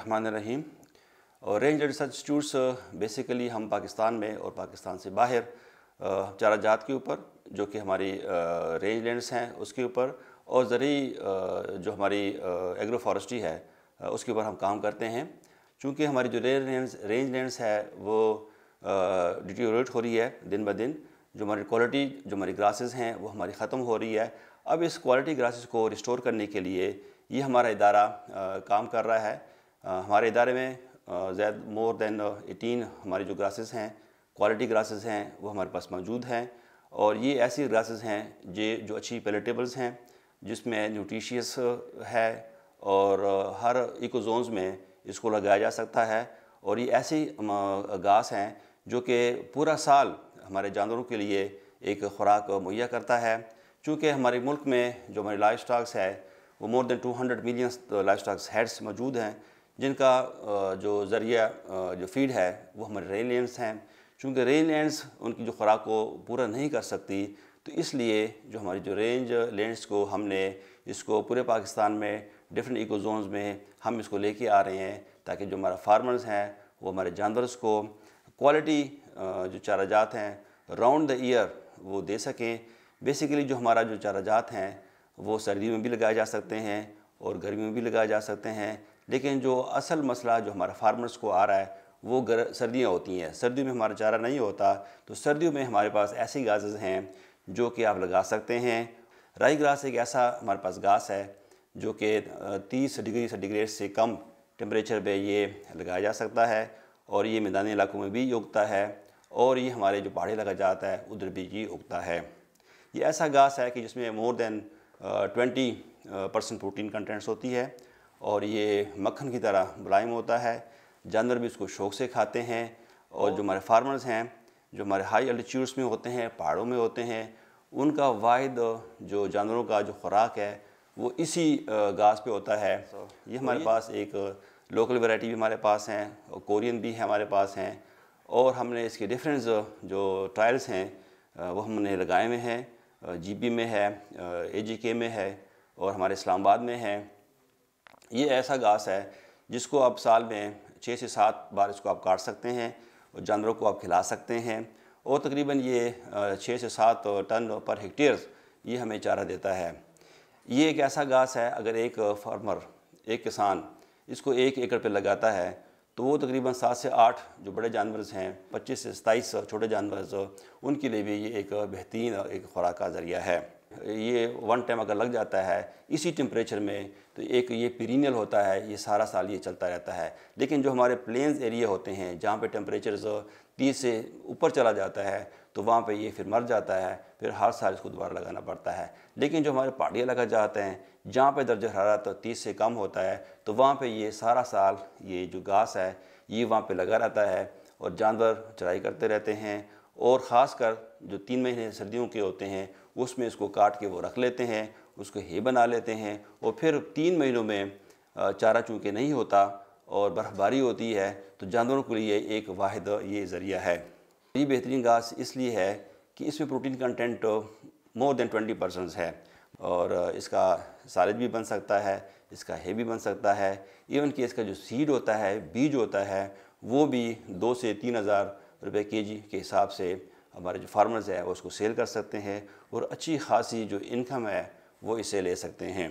बिस्मिल्लाहिर्रहमानिर्रहीम। और range research institutes basically हम पाकिस्तान में और पाकिस्तान से बाहर चारा जात के ऊपर, जो कि हमारी रेंज लैंड्स हैं उसके ऊपर, और ज़रूरी जो हमारी एग्रो फॉरेस्ट्री है उसके ऊपर हम काम करते हैं। चूँकि हमारी जो रेंज लैंड्स है वो डिटीरियोरेट हो रही है दिन ब दिन, जो हमारी क्वालिटी, जो हमारी ग्रासेस हैं वो हमारी ख़त्म हो रही है। अब इस क्वालिटी ग्रासेस को रिस्टोर करने के लिए ये हमारा इदारा काम कर रहा है। हमारे इदारे में मोर देन 18 हमारी जो ग्रासेस हैं, क्वालिटी ग्रासेस हैं, वो हमारे पास मौजूद हैं। और ये ऐसी ग्रासेस हैं जो अच्छी पैलेटेबल्स हैं, जिसमें न्यूट्रिशियस है और हर इको जोन्स में इसको लगाया जा सकता है। और ये ऐसी घास हैं जो कि पूरा साल हमारे जानवरों के लिए एक खुराक मुहैया करता है। चूँकि हमारे मुल्क में जो हमारी लाइफ स्टॉक्स है वो more than 200 million life stocks heads मौजूद हैं, जिनका जो ज़रिया जो फीड है वो हमारे रेन लैंड्स हैं। चूँकि रेन लैंड्स उनकी जो खुराक को पूरा नहीं कर सकती, तो इसलिए जो हमारी जो रेंज लैंड्स को हमने इसको पूरे पाकिस्तान में डिफरेंट इको जोन्स में हम इसको लेके आ रहे हैं, ताकि जो हमारा फार्मर्स हैं वो हमारे जानवरों को क्वालिटी जो चारा जात हैं राउंड द ईयर वो दे सकें। बेसिकली जो हमारा जो चारा जात हैं वो सर्दी में भी लगाए जा सकते हैं और गर्मी में भी लगाए जा सकते हैं, लेकिन जो असल मसला जो हमारा फार्मर्स को आ रहा है वो सर्दियाँ होती हैं। सर्दियों में हमारा चारा नहीं होता, तो सर्दियों में हमारे पास ऐसी घासेस हैं जो कि आप लगा सकते हैं। राई ग्रास एक ऐसा हमारे पास घास है जो कि 30 डिग्री सेंटीग्रेड से कम टेम्परेचर पे ये लगाया जा सकता है, और ये मैदानी इलाकों में भी उगता है, और ये हमारे जो पहाड़ी इलाका जाता है उधर भी ये उगता है। ये ऐसा घास है कि जिसमें मोर देन 20% प्रोटीन कंटेंट्स होती है, और ये मक्खन की तरह मुलायम होता है। जानवर भी इसको शौक़ से खाते हैं। और जो हमारे फार्मर्स हैं जो हमारे हाई एल्टीट्यूड्स में होते हैं, पहाड़ों में होते हैं, उनका वाहिद जो जानवरों का जो खुराक है वो इसी घास पे होता है। ये हमारे पास एक लोकल वैरायटी भी हमारे पास हैं, और कोरियन भी हमारे पास हैं, और हमने इसके डिफरेंट जो ट्रायल्स हैं वो हमने लगाए हुए हैं। जीपी में है, एजीके में है, और हमारे इस्लामाबाद में है। ये ऐसा घास है जिसको आप साल में 6 से 7 बार इसको आप काट सकते हैं और जानवरों को आप खिला सकते हैं, और तकरीबन ये 6 से 7 टन पर हेक्टेयर ये हमें चारा देता है। ये एक ऐसा घास है, अगर एक फार्मर, एक किसान इसको 1 एकड़ पे लगाता है तो वो तकरीबन 7 से 8 जो बड़े जानवर हैं, 25 से 27 छोटे जानवर, उनके लिए भी ये एक बेहतरीन एक खुराक का ज़रिया है। ये वन टाइम अगर लग जाता है इसी टेम्परेचर में, तो एक ये पीरियड होता है, ये सारा साल ये चलता रहता है। लेकिन जो हमारे प्लेन्स एरिया होते हैं जहाँ पे टेम्परेचर 30 से ऊपर चला जाता है, तो वहाँ पे ये फिर मर जाता है, फिर हर साल इसको दोबारा लगाना पड़ता है। लेकिन जो हमारे पहाड़ी इलाका जाते हैं जहाँ पे दर्जा हरारत 30 से कम होता है, तो वहाँ पे ये सारा साल ये जो घास है ये वहाँ पे लगा रहता है, और जानवर चराई करते रहते हैं। और ख़ासकर जो 3 महीने सर्दियों के होते हैं उसमें इसको काट के वो रख लेते हैं, उसको हे बना लेते हैं, और फिर 3 महीनों में चारा चूँकि नहीं होता और बर्फ़बारी होती है, तो जानवरों के लिए एक वाहिद ये ज़रिया है। ये बेहतरीन घास इसलिए है कि इसमें प्रोटीन कंटेंट मोर देन 20% है, और इसका सालिड भी बन सकता है, इसका हे भी बन सकता है। इवन कि इसका जो सीड होता है, बीज होता है, वो भी 2 से 3 हज़ार रुपये केजी के हिसाब से हमारे जो फार्मर्स हैं वो उसको सेल कर सकते हैं, और अच्छी खासी जो इनकम है वो इसे ले सकते हैं।